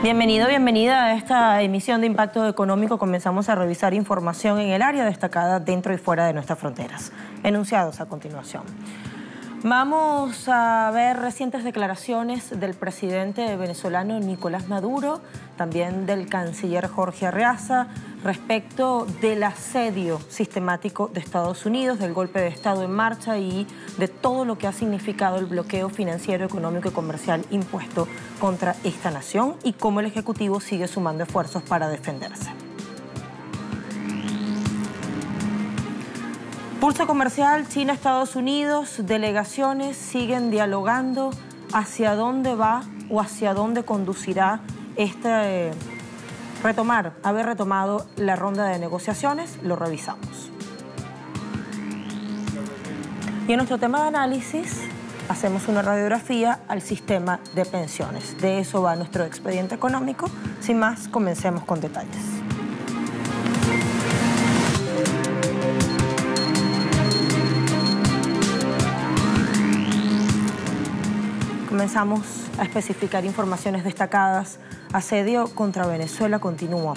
Bienvenido, bienvenida a esta emisión de Impacto Económico. Comenzamos a revisar información en el área destacada dentro y fuera de nuestras fronteras. Enunciados a continuación. Vamos a ver recientes declaraciones del presidente venezolano Nicolás Maduro, también del canciller Jorge Arreaza, respecto del asedio sistemático de Estados Unidos, del golpe de Estado en marcha y de todo lo que ha significado el bloqueo financiero, económico y comercial impuesto contra esta nación y cómo el Ejecutivo sigue sumando esfuerzos para defenderse. Pulso comercial, China-Estados Unidos, delegaciones siguen dialogando hacia dónde va o hacia dónde conducirá haber retomado la ronda de negociaciones. Lo revisamos. Y en nuestro tema de análisis hacemos una radiografía al sistema de pensiones. De eso va nuestro expediente económico. Sin más, comencemos con detalles. Comenzamos a especificar informaciones destacadas. Asedio contra Venezuela continúa.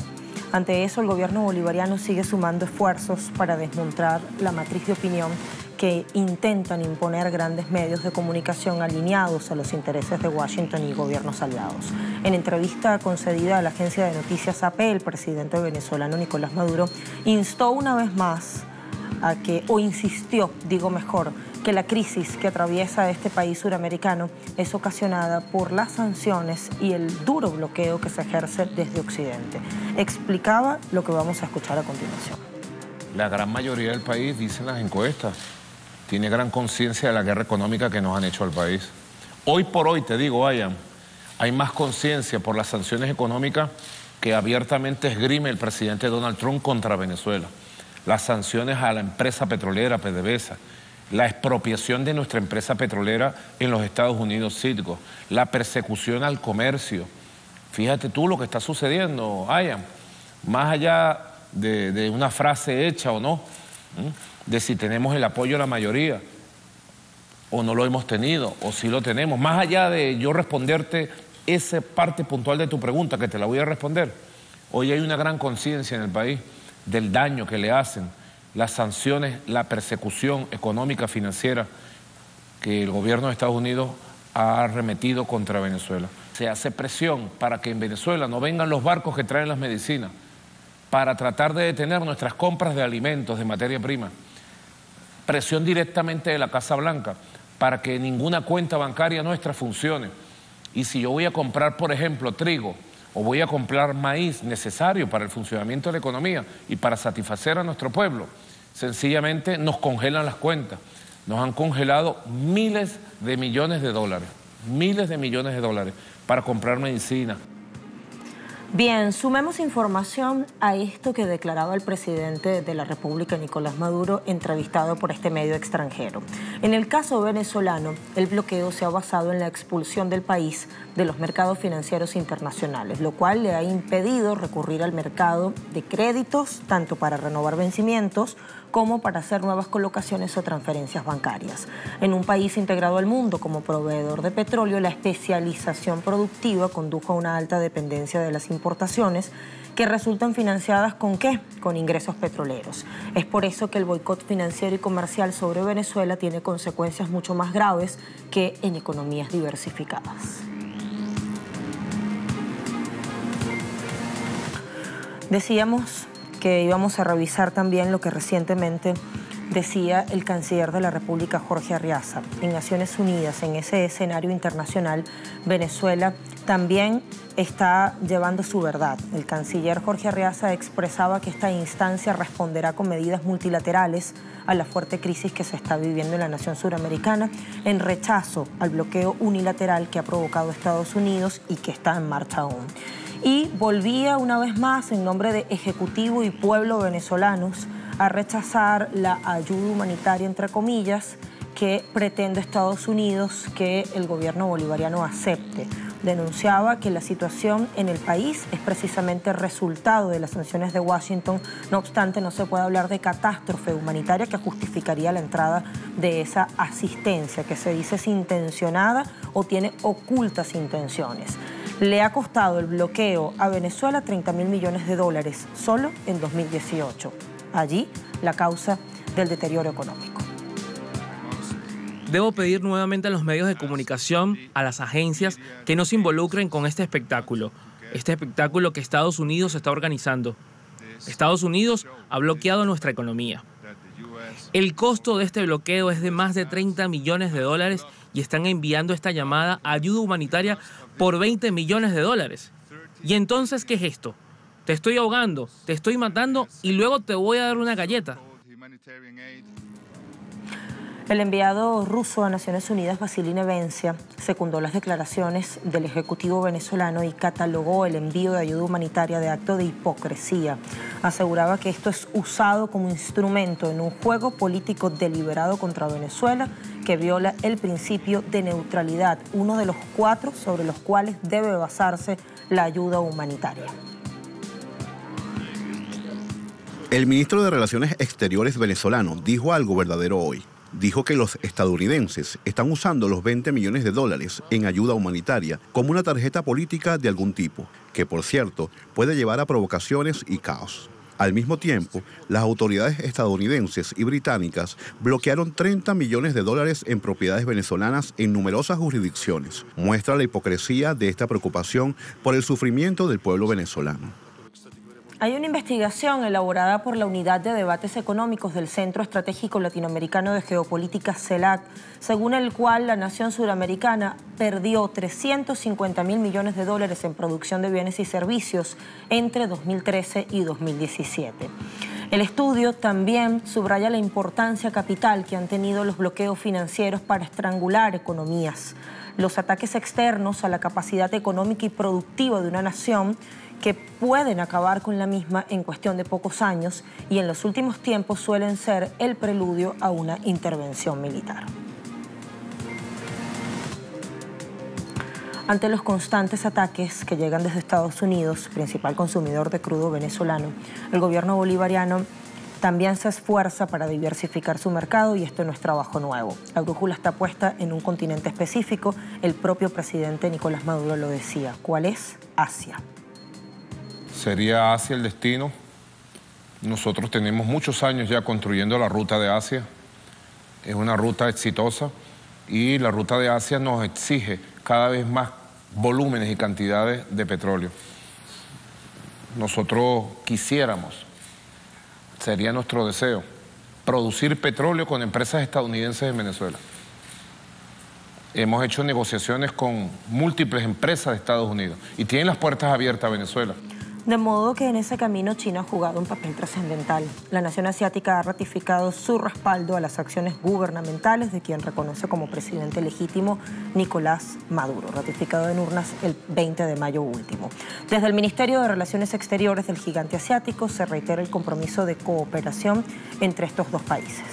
Ante eso, el gobierno bolivariano sigue sumando esfuerzos para desmontar la matriz de opinión que intentan imponer grandes medios de comunicación alineados a los intereses de Washington y gobiernos aliados. En entrevista concedida a la agencia de noticias AP, el presidente venezolano Nicolás Maduro instó una vez más insistió, que la crisis que atraviesa este país suramericano es ocasionada por las sanciones y el duro bloqueo que se ejerce desde Occidente. Explicaba lo que vamos a escuchar a continuación. La gran mayoría del país, dicen las encuestas, tiene gran conciencia de la guerra económica que nos han hecho al país. Hoy por hoy, te digo, Ayan, hay más conciencia por las sanciones económicas que abiertamente esgrime el presidente Donald Trump contra Venezuela. Las sanciones a la empresa petrolera PDVSA, la expropiación de nuestra empresa petrolera en los Estados Unidos, Citgo, la persecución al comercio. Fíjate tú lo que está sucediendo, Ayan, más allá de una frase hecha o no, de si tenemos el apoyo de la mayoría o no lo hemos tenido, o si lo tenemos, más allá de yo responderte esa parte puntual de tu pregunta, que te la voy a responder. Hoy hay una gran conciencia en el país del daño que le hacen las sanciones, la persecución económica, financiera que el gobierno de Estados Unidos ha arremetido contra Venezuela. Se hace presión para que en Venezuela no vengan los barcos que traen las medicinas, para tratar de detener nuestras compras de alimentos, de materia prima. Presión directamente de la Casa Blanca para que ninguna cuenta bancaria nuestra funcione. Y si yo voy a comprar, por ejemplo, trigo, o voy a comprar maíz necesario para el funcionamiento de la economía y para satisfacer a nuestro pueblo, sencillamente nos congelan las cuentas. Nos han congelado miles de millones de dólares para comprar medicina. Bien, sumemos información a esto que declaraba el presidente de la República, Nicolás Maduro, entrevistado por este medio extranjero. En el caso venezolano, el bloqueo se ha basado en la expulsión del país de los mercados financieros internacionales, lo cual le ha impedido recurrir al mercado de créditos, tanto para renovar vencimientos como para hacer nuevas colocaciones o transferencias bancarias. En un país integrado al mundo como proveedor de petróleo, la especialización productiva condujo a una alta dependencia de las importaciones que resultan financiadas ¿con qué? Con ingresos petroleros. Es por eso que el boicot financiero y comercial sobre Venezuela tiene consecuencias mucho más graves que en economías diversificadas. Decíamos que íbamos a revisar también lo que recientemente decía el canciller de la República, Jorge Arreaza. En Naciones Unidas, en ese escenario internacional, Venezuela también está llevando su verdad. El canciller Jorge Arreaza expresaba que esta instancia responderá con medidas multilaterales a la fuerte crisis que se está viviendo en la nación suramericana, en rechazo al bloqueo unilateral que ha provocado Estados Unidos y que está en marcha aún. Y volvía una vez más, en nombre de Ejecutivo y pueblo venezolanos, a rechazar la ayuda humanitaria, entre comillas, que pretende Estados Unidos que el gobierno bolivariano acepte. Denunciaba que la situación en el país es precisamente resultado de las sanciones de Washington. No obstante, no se puede hablar de catástrofe humanitaria que justificaría la entrada de esa asistencia, que se dice es intencionada o tiene ocultas intenciones. Le ha costado el bloqueo a Venezuela $30.000 millones solo en 2018. Allí la causa del deterioro económico. Debo pedir nuevamente a los medios de comunicación, a las agencias, que no se involucren con este espectáculo que Estados Unidos está organizando. Estados Unidos ha bloqueado nuestra economía. El costo de este bloqueo es de más de $30 millones y están enviando esta llamada ayuda humanitaria por $20 millones. ¿Y entonces qué es esto? Te estoy ahogando, te estoy matando y luego te voy a dar una galleta. El enviado ruso a Naciones Unidas, Vasily Nevencia, secundó las declaraciones del Ejecutivo venezolano y catalogó el envío de ayuda humanitaria de acto de hipocresía. Aseguraba que esto es usado como instrumento en un juego político deliberado contra Venezuela que viola el principio de neutralidad, uno de los 4 sobre los cuales debe basarse la ayuda humanitaria. El ministro de Relaciones Exteriores venezolano dijo algo verdadero hoy. Dijo que los estadounidenses están usando los $20 millones en ayuda humanitaria como una tarjeta política de algún tipo, que por cierto puede llevar a provocaciones y caos. Al mismo tiempo, las autoridades estadounidenses y británicas bloquearon $30 millones en propiedades venezolanas en numerosas jurisdicciones. Muestra la hipocresía de esta preocupación por el sufrimiento del pueblo venezolano. Hay una investigación elaborada por la Unidad de Debates Económicos del Centro Estratégico Latinoamericano de Geopolítica, CELAC, según el cual la nación suramericana perdió $350.000 millones en producción de bienes y servicios entre 2013 y 2017. El estudio también subraya la importancia capital que han tenido los bloqueos financieros para estrangular economías. Los ataques externos a la capacidad económica y productiva de una nación que pueden acabar con la misma en cuestión de pocos años y en los últimos tiempos suelen ser el preludio a una intervención militar. Ante los constantes ataques que llegan desde Estados Unidos, principal consumidor de crudo venezolano, el gobierno bolivariano también se esfuerza para diversificar su mercado y esto no es trabajo nuevo. La brújula está puesta en un continente específico, el propio presidente Nicolás Maduro lo decía. ¿Cuál es? Asia. Sería Asia el destino. Nosotros tenemos muchos años ya construyendo la ruta de Asia. Es una ruta exitosa y la ruta de Asia nos exige cada vez más volúmenes y cantidades de petróleo. Nosotros quisiéramos, sería nuestro deseo, producir petróleo con empresas estadounidenses en Venezuela. Hemos hecho negociaciones con múltiples empresas de Estados Unidos y tienen las puertas abiertas a Venezuela. De modo que en ese camino China ha jugado un papel trascendental. La nación asiática ha ratificado su respaldo a las acciones gubernamentales de quien reconoce como presidente legítimo Nicolás Maduro, ratificado en urnas el 20 de mayo último. Desde el Ministerio de Relaciones Exteriores del gigante asiático se reitera el compromiso de cooperación entre estos dos países.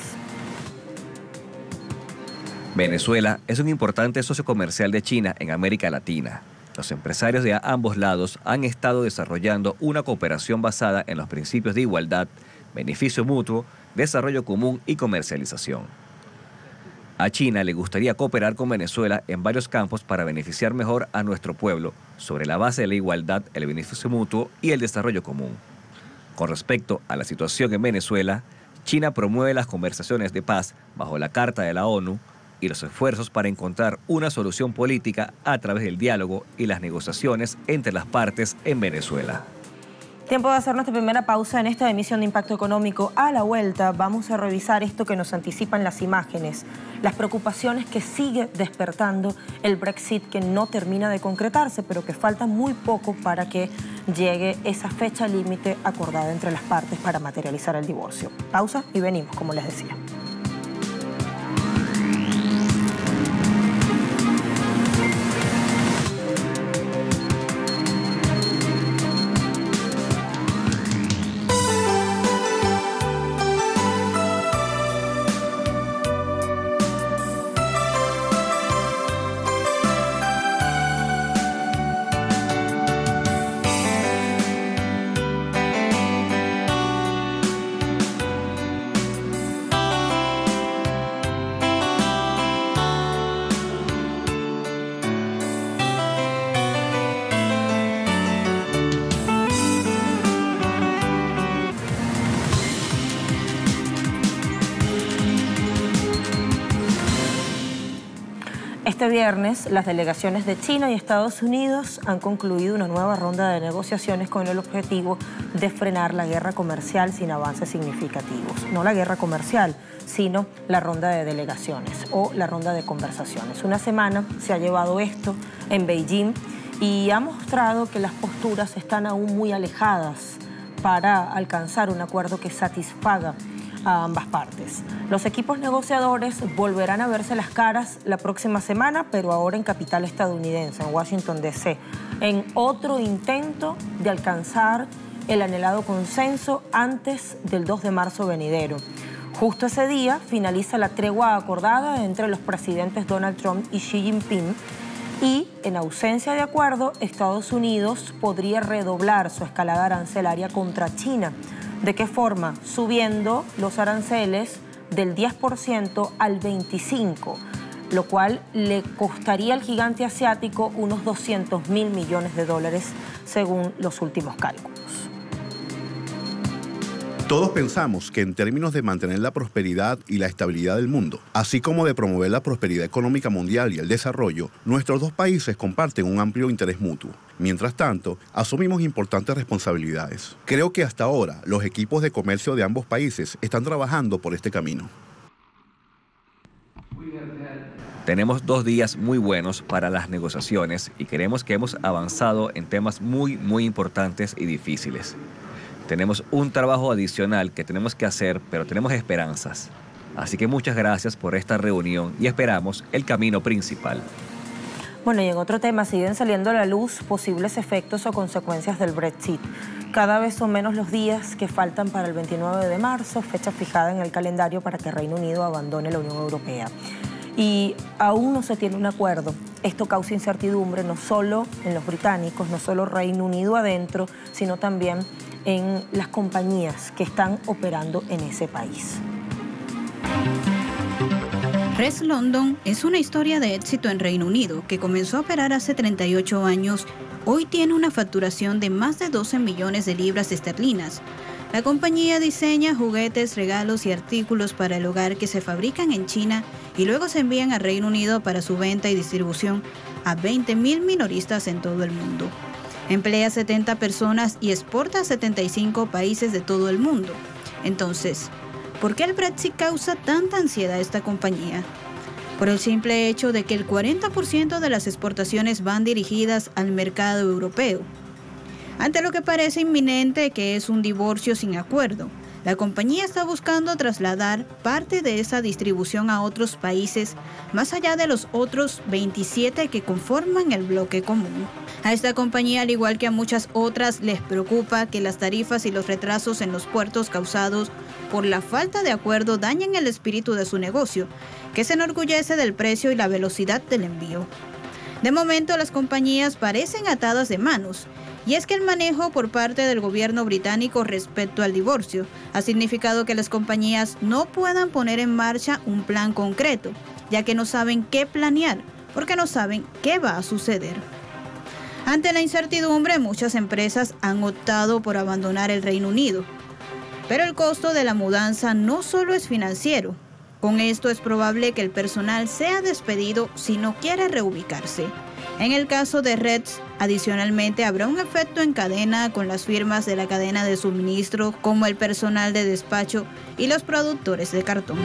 Venezuela es un importante socio comercial de China en América Latina. Los empresarios de ambos lados han estado desarrollando una cooperación basada en los principios de igualdad, beneficio mutuo, desarrollo común y comercialización. A China le gustaría cooperar con Venezuela en varios campos para beneficiar mejor a nuestro pueblo sobre la base de la igualdad, el beneficio mutuo y el desarrollo común. Con respecto a la situación en Venezuela, China promueve las conversaciones de paz bajo la Carta de la ONU y los esfuerzos para encontrar una solución política a través del diálogo y las negociaciones entre las partes en Venezuela. Tiempo de hacer nuestra primera pausa en esta emisión de Impacto Económico. A la vuelta vamos a revisar esto que nos anticipan las imágenes, las preocupaciones que sigue despertando el Brexit que no termina de concretarse, pero que falta muy poco para que llegue esa fecha límite acordada entre las partes para materializar el divorcio. Pausa y venimos, como les decía. Este viernes, las delegaciones de China y Estados Unidos han concluido una nueva ronda de negociaciones con el objetivo de frenar la guerra comercial sin avances significativos. No la guerra comercial, sino la ronda de delegaciones o la ronda de conversaciones. Una semana se ha llevado esto en Beijing y ha mostrado que las posturas están aún muy alejadas para alcanzar un acuerdo que satisfaga a ambas partes. Los equipos negociadores volverán a verse las caras la próxima semana, pero ahora en capital estadounidense, en Washington, D.C., en otro intento de alcanzar el anhelado consenso antes del 2 de marzo venidero. Justo ese día finaliza la tregua acordada entre los presidentes Donald Trump y Xi Jinping y, en ausencia de acuerdo, Estados Unidos podría redoblar su escalada arancelaria contra China. ¿De qué forma? Subiendo los aranceles del 10% al 25%, lo cual le costaría al gigante asiático unos 200.000 millones de dólares, según los últimos cálculos. Todos pensamos que en términos de mantener la prosperidad y la estabilidad del mundo, así como de promover la prosperidad económica mundial y el desarrollo, nuestros dos países comparten un amplio interés mutuo. Mientras tanto, asumimos importantes responsabilidades. Creo que hasta ahora los equipos de comercio de ambos países están trabajando por este camino. Tenemos 2 días muy buenos para las negociaciones y creemos que hemos avanzado en temas muy importantes y difíciles. Tenemos un trabajo adicional que tenemos que hacer, pero tenemos esperanzas. Así que muchas gracias por esta reunión y esperamos el camino principal. Bueno, y en otro tema, siguen saliendo a la luz posibles efectos o consecuencias del Brexit. Cada vez son menos los días que faltan para el 29 de marzo, fecha fijada en el calendario para que Reino Unido abandone la Unión Europea. Y aún no se tiene un acuerdo. Esto causa incertidumbre no solo en los británicos, no solo Reino Unido adentro, sino también en las compañías que están operando en ese país. Res London es una historia de éxito en Reino Unido que comenzó a operar hace 38 años. Hoy tiene una facturación de más de 12 millones de libras esterlinas. La compañía diseña juguetes, regalos y artículos para el hogar que se fabrican en China y luego se envían a Reino Unido para su venta y distribución a 20.000 minoristas en todo el mundo. Emplea 70 personas y exporta a 75 países de todo el mundo. Entonces, ¿por qué el Brexit causa tanta ansiedad a esta compañía? Por el simple hecho de que el 40% de las exportaciones van dirigidas al mercado europeo. Ante lo que parece inminente que es un divorcio sin acuerdo, la compañía está buscando trasladar parte de esa distribución a otros países, más allá de los otros 27 que conforman el bloque común. A esta compañía, al igual que a muchas otras, les preocupa que las tarifas y los retrasos en los puertos causados por la falta de acuerdo dañen el espíritu de su negocio, que se enorgullece del precio y la velocidad del envío. De momento, las compañías parecen atadas de manos, y es que el manejo por parte del gobierno británico respecto al divorcio ha significado que las compañías no puedan poner en marcha un plan concreto, ya que no saben qué planear, porque no saben qué va a suceder. Ante la incertidumbre, muchas empresas han optado por abandonar el Reino Unido. Pero el costo de la mudanza no solo es financiero. Con esto es probable que el personal sea despedido si no quiere reubicarse. En el caso de Reds, adicionalmente habrá un efecto en cadena con las firmas de la cadena de suministro, como el personal de despacho y los productores de cartón.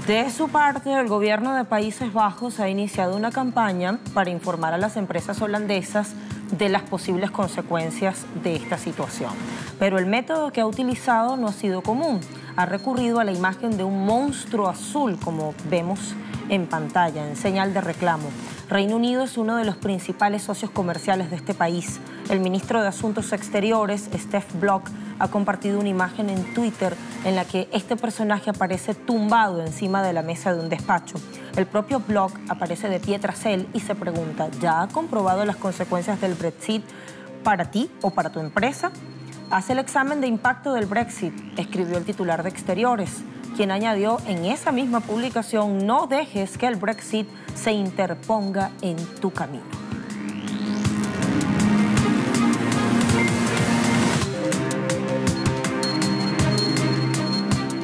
De su parte, el gobierno de Países Bajos ha iniciado una campaña para informar a las empresas holandesas de las posibles consecuencias de esta situación. Pero el método que ha utilizado no ha sido común. Ha recurrido a la imagen de un monstruo azul, como vemos en pantalla, en señal de reclamo. Reino Unido es uno de los principales socios comerciales de este país. El ministro de Asuntos Exteriores, Steph Block, ha compartido una imagen en Twitter en la que este personaje aparece tumbado encima de la mesa de un despacho. El propio Block aparece de pie tras él y se pregunta, ¿ya ha comprobado las consecuencias del Brexit para ti o para tu empresa? Haz el examen de impacto del Brexit, escribió el titular de Exteriores, quien añadió en esa misma publicación, no dejes que el Brexit se interponga en tu camino.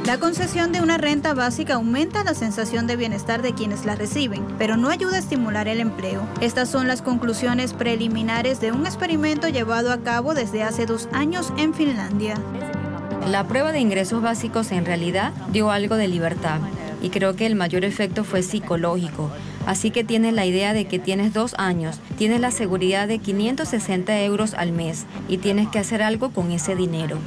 La La concesión de una renta básica aumenta la sensación de bienestar de quienes la reciben, pero no ayuda a estimular el empleo. Estas son las conclusiones preliminares de un experimento llevado a cabo desde hace 2 años en Finlandia. La prueba de ingresos básicos en realidad dio algo de libertad y creo que el mayor efecto fue psicológico. Así que tienes la idea de que tienes 2 años, tienes la seguridad de 560 euros al mes y tienes que hacer algo con ese dinero.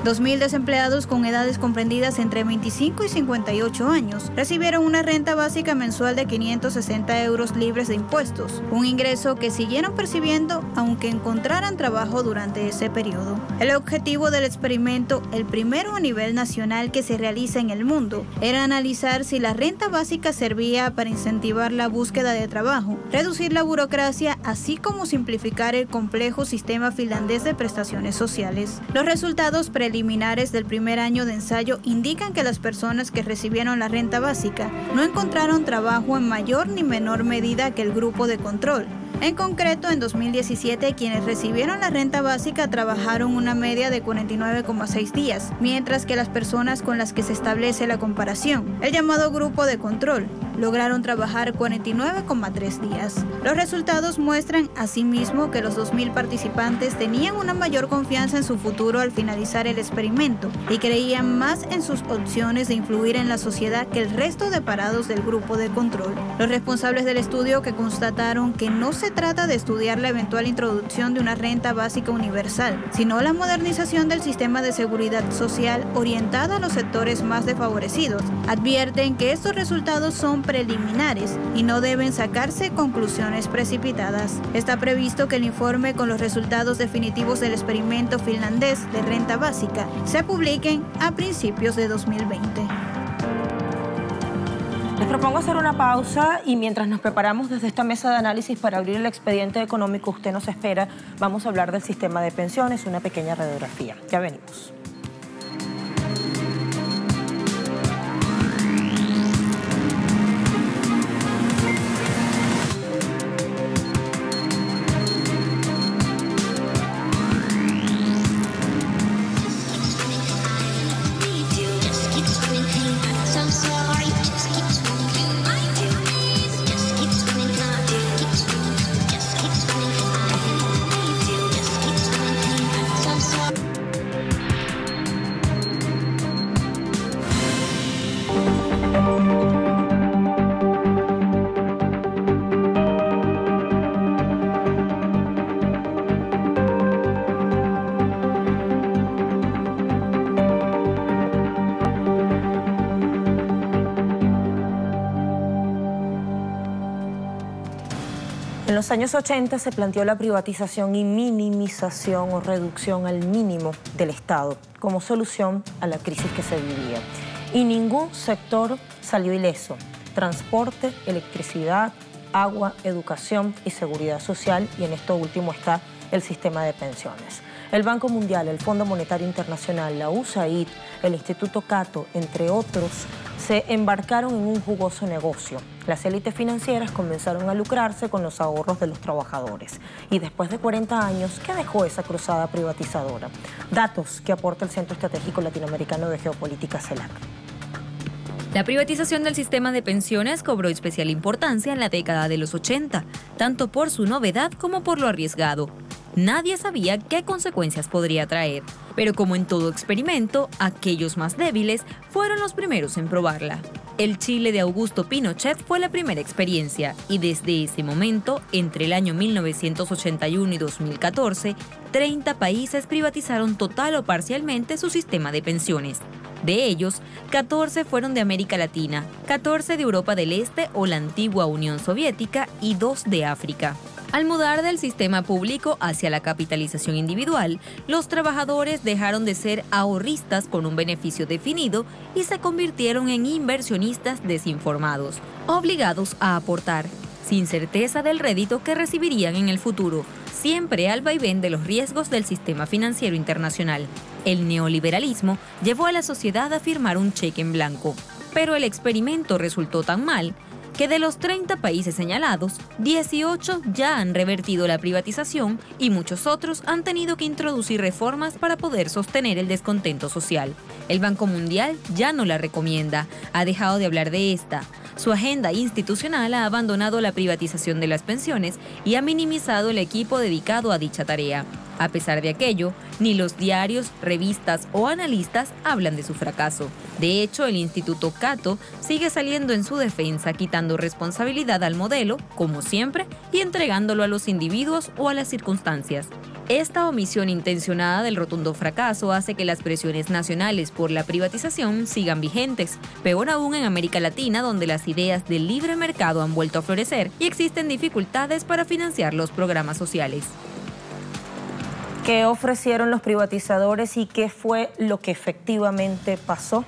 2.000 desempleados con edades comprendidas entre 25 y 58 años recibieron una renta básica mensual de 560 euros libres de impuestos, un ingreso que siguieron percibiendo aunque encontraran trabajo durante ese periodo. El objetivo del experimento, el primero a nivel nacional que se realiza en el mundo, era analizar si la renta básica servía para incentivar la búsqueda de trabajo, reducir la burocracia, así como simplificar el complejo sistema finlandés de prestaciones sociales. Los resultados preliminares del primer año de ensayo indican que las personas que recibieron la renta básica no encontraron trabajo en mayor ni menor medida que el grupo de control. En concreto, en 2017, quienes recibieron la renta básica trabajaron una media de 49,6 días, mientras que las personas con las que se establece la comparación, el llamado grupo de control, lograron trabajar 49,3 días. Los resultados muestran asimismo que los 2.000 participantes tenían una mayor confianza en su futuro al finalizar el experimento y creían más en sus opciones de influir en la sociedad que el resto de parados del grupo de control. Los responsables del estudio, que constataron que no se trata de estudiar la eventual introducción de una renta básica universal, sino la modernización del sistema de seguridad social orientada a los sectores más desfavorecidos, advierten que estos resultados son preliminares y no deben sacarse conclusiones precipitadas. Está previsto que el informe con los resultados definitivos del experimento finlandés de renta básica se publiquen a principios de 2020. Les propongo hacer una pausa y mientras nos preparamos desde esta mesa de análisis para abrir el expediente económico, usted nos espera, vamos a hablar del sistema de pensiones, una pequeña radiografía. Ya venimos. En los años 80 se planteó la privatización y minimización o reducción al mínimo del Estado como solución a la crisis que se vivía. Y ningún sector salió ileso. Transporte, electricidad, agua, educación y seguridad social, y en esto último está el sistema de pensiones. El Banco Mundial, el Fondo Monetario Internacional, la USAID, el Instituto Cato, entre otros, se embarcaron en un jugoso negocio. Las élites financieras comenzaron a lucrarse con los ahorros de los trabajadores. Y después de 40 años, ¿qué dejó esa cruzada privatizadora? Datos que aporta el Centro Estratégico Latinoamericano de Geopolítica, CELAC. La privatización del sistema de pensiones cobró especial importancia en la década de los 80, tanto por su novedad como por lo arriesgado. Nadie sabía qué consecuencias podría traer, pero como en todo experimento, aquellos más débiles fueron los primeros en probarla. El Chile de Augusto Pinochet fue la primera experiencia y desde ese momento, entre el año 1981 y 2014, 30 países privatizaron total o parcialmente su sistema de pensiones. De ellos, 14 fueron de América Latina, 14 de Europa del Este o la antigua Unión Soviética y 2 de África. Al mudar del sistema público hacia la capitalización individual, los trabajadores dejaron de ser ahorristas con un beneficio definido y se convirtieron en inversionistas desinformados, obligados a aportar, sin certeza del rédito que recibirían en el futuro, siempre al vaivén de los riesgos del sistema financiero internacional. El neoliberalismo llevó a la sociedad a firmar un cheque en blanco, pero el experimento resultó tan mal que de los 30 países señalados, 18 ya han revertido la privatización y muchos otros han tenido que introducir reformas para poder sostener el descontento social. El Banco Mundial ya no la recomienda, ha dejado de hablar de esta. Su agenda institucional ha abandonado la privatización de las pensiones y ha minimizado el equipo dedicado a dicha tarea. A pesar de aquello, ni los diarios, revistas o analistas hablan de su fracaso. De hecho, el Instituto Cato sigue saliendo en su defensa, quitando responsabilidad al modelo, como siempre, y entregándolo a los individuos o a las circunstancias. Esta omisión intencionada del rotundo fracaso hace que las presiones nacionales por la privatización sigan vigentes, peor aún en América Latina, donde las ideas del libre mercado han vuelto a florecer y existen dificultades para financiar los programas sociales. ¿Qué ofrecieron los privatizadores y qué fue lo que efectivamente pasó?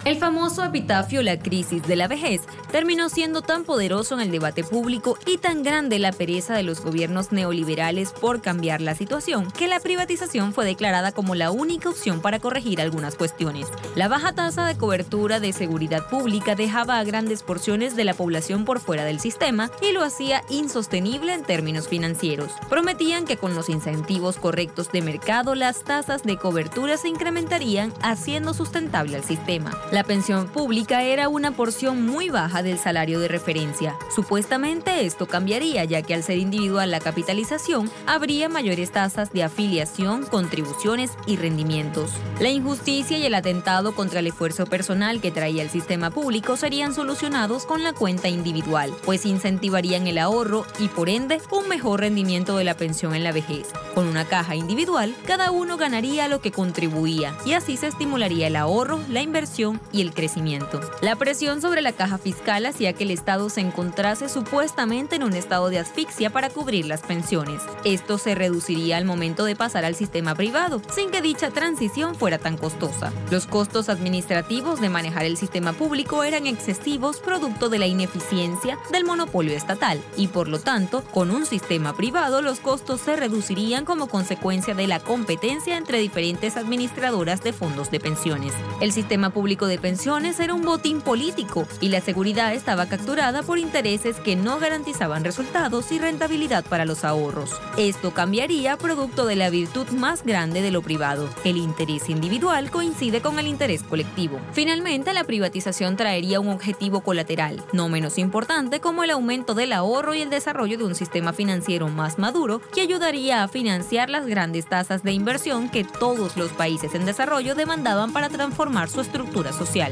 El famoso epitafio "La crisis de la vejez" terminó siendo tan poderoso en el debate público y tan grande la pereza de los gobiernos neoliberales por cambiar la situación, que la privatización fue declarada como la única opción para corregir algunas cuestiones. La baja tasa de cobertura de seguridad pública dejaba a grandes porciones de la población por fuera del sistema y lo hacía insostenible en términos financieros. Prometían que con los incentivos correctos de mercado, las tasas de cobertura se incrementarían, haciendo sustentable al sistema. La pensión pública era una porción muy baja del salario de referencia. Supuestamente esto cambiaría, ya que al ser individual la capitalización, habría mayores tasas de afiliación, contribuciones y rendimientos. La injusticia y el atentado contra el esfuerzo personal que traía el sistema público serían solucionados con la cuenta individual, pues incentivarían el ahorro y, por ende, un mejor rendimiento de la pensión en la vejez. Con una caja individual, cada uno ganaría lo que contribuía, y así se estimularía el ahorro, la inversión y el crecimiento. La presión sobre la caja fiscal hacía que el Estado se encontrase supuestamente en un estado de asfixia para cubrir las pensiones. Esto se reduciría al momento de pasar al sistema privado, sin que dicha transición fuera tan costosa. Los costos administrativos de manejar el sistema público eran excesivos, producto de la ineficiencia del monopolio estatal, y por lo tanto, con un sistema privado los costos se reducirían como consecuencia de la competencia entre diferentes administradoras de fondos de pensiones. El sistema público de pensiones era un botín político y la seguridad estaba capturada por intereses que no garantizaban resultados y rentabilidad para los ahorros. Esto cambiaría producto de la virtud más grande de lo privado. El interés individual coincide con el interés colectivo. Finalmente, la privatización traería un objetivo colateral, no menos importante, como el aumento del ahorro y el desarrollo de un sistema financiero más maduro que ayudaría a financiar las grandes tasas de inversión que todos los países en desarrollo demandaban para transformar su estructura social.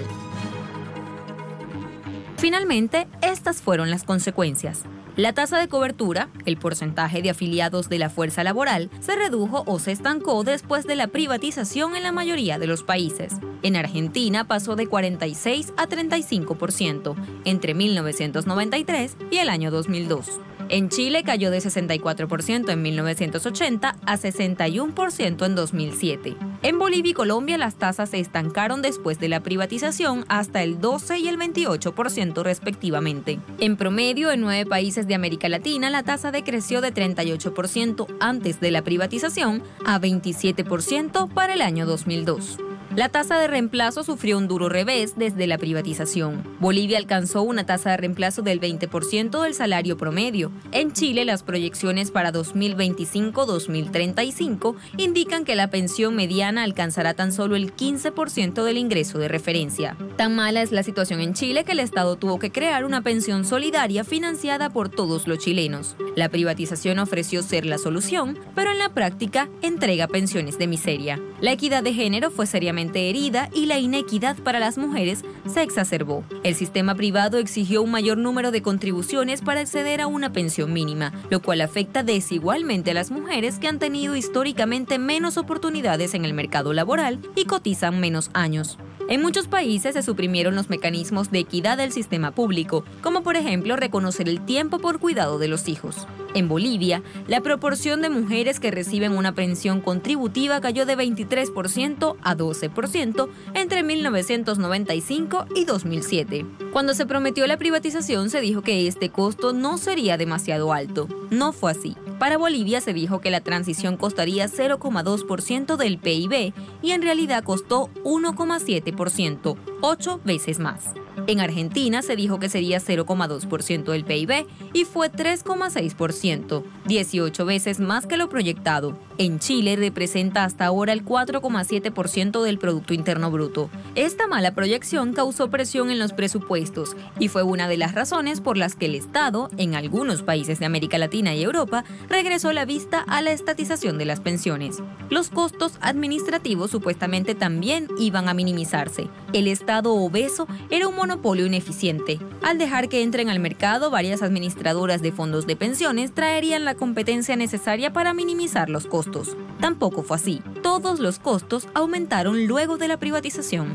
Finalmente, estas fueron las consecuencias. La tasa de cobertura, el porcentaje de afiliados de la fuerza laboral, se redujo o se estancó después de la privatización en la mayoría de los países. En Argentina pasó de 46 a 35% entre 1993 y el año 2002. En Chile cayó de 64% en 1980 a 61% en 2007. En Bolivia y Colombia las tasas se estancaron después de la privatización hasta el 12 y el 28% respectivamente. En promedio, en 9 países de América Latina la tasa decreció de 38% antes de la privatización a 27% para el año 2002. La tasa de reemplazo sufrió un duro revés desde la privatización. Bolivia alcanzó una tasa de reemplazo del 20% del salario promedio. En Chile, las proyecciones para 2025-2035 indican que la pensión mediana alcanzará tan solo el 15% del ingreso de referencia. Tan mala es la situación en Chile que el Estado tuvo que crear una pensión solidaria financiada por todos los chilenos. La privatización ofreció ser la solución, pero en la práctica entrega pensiones de miseria. La equidad de género fue seriamente herida y la inequidad para las mujeres se exacerbó. El sistema privado exigió un mayor número de contribuciones para acceder a una pensión mínima, lo cual afecta desigualmente a las mujeres que han tenido históricamente menos oportunidades en el mercado laboral y cotizan menos años. En muchos países se suprimieron los mecanismos de equidad del sistema público, como por ejemplo reconocer el tiempo por cuidado de los hijos. En Bolivia, la proporción de mujeres que reciben una pensión contributiva cayó de 23% a 12% entre 1995 y 2007. Cuando se prometió la privatización, se dijo que este costo no sería demasiado alto. No fue así. Para Bolivia se dijo que la transición costaría 0,2% del PIB y en realidad costó 1,7%, 8 veces más. En Argentina se dijo que sería 0,2% del PIB y fue 3,6%, 18 veces más que lo proyectado. En Chile representa hasta ahora el 4,7% del Producto Interno Bruto. Esta mala proyección causó presión en los presupuestos y fue una de las razones por las que el Estado, en algunos países de América Latina y Europa, regresó la vista a la estatización de las pensiones. Los costos administrativos supuestamente también iban a minimizarse. El Estado obeso era un monopolio ineficiente. Al dejar que entren al mercado, varias administradoras de fondos de pensiones traerían la competencia necesaria para minimizar los costos. Tampoco fue así. Todos los costos aumentaron luego de la privatización.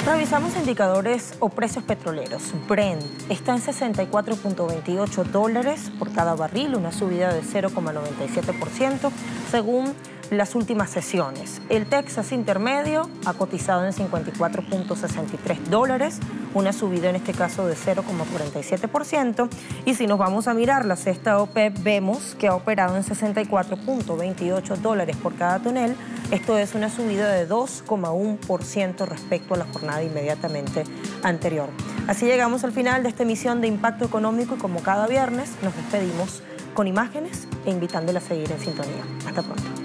Revisamos indicadores o precios petroleros. Brent está en $64.28 por cada barril, una subida de 0,97% según las últimas sesiones. El Texas intermedio ha cotizado en $54.63, una subida en este caso de 0,47%. Y si nos vamos a mirar la cesta OPEP, vemos que ha operado en $64.28 por cada tonel. Esto es una subida de 2,1% respecto a la jornada inmediatamente anterior. Así llegamos al final de esta emisión de Impacto Económico y como cada viernes nos despedimos con imágenes e invitándola a seguir en sintonía. Hasta pronto.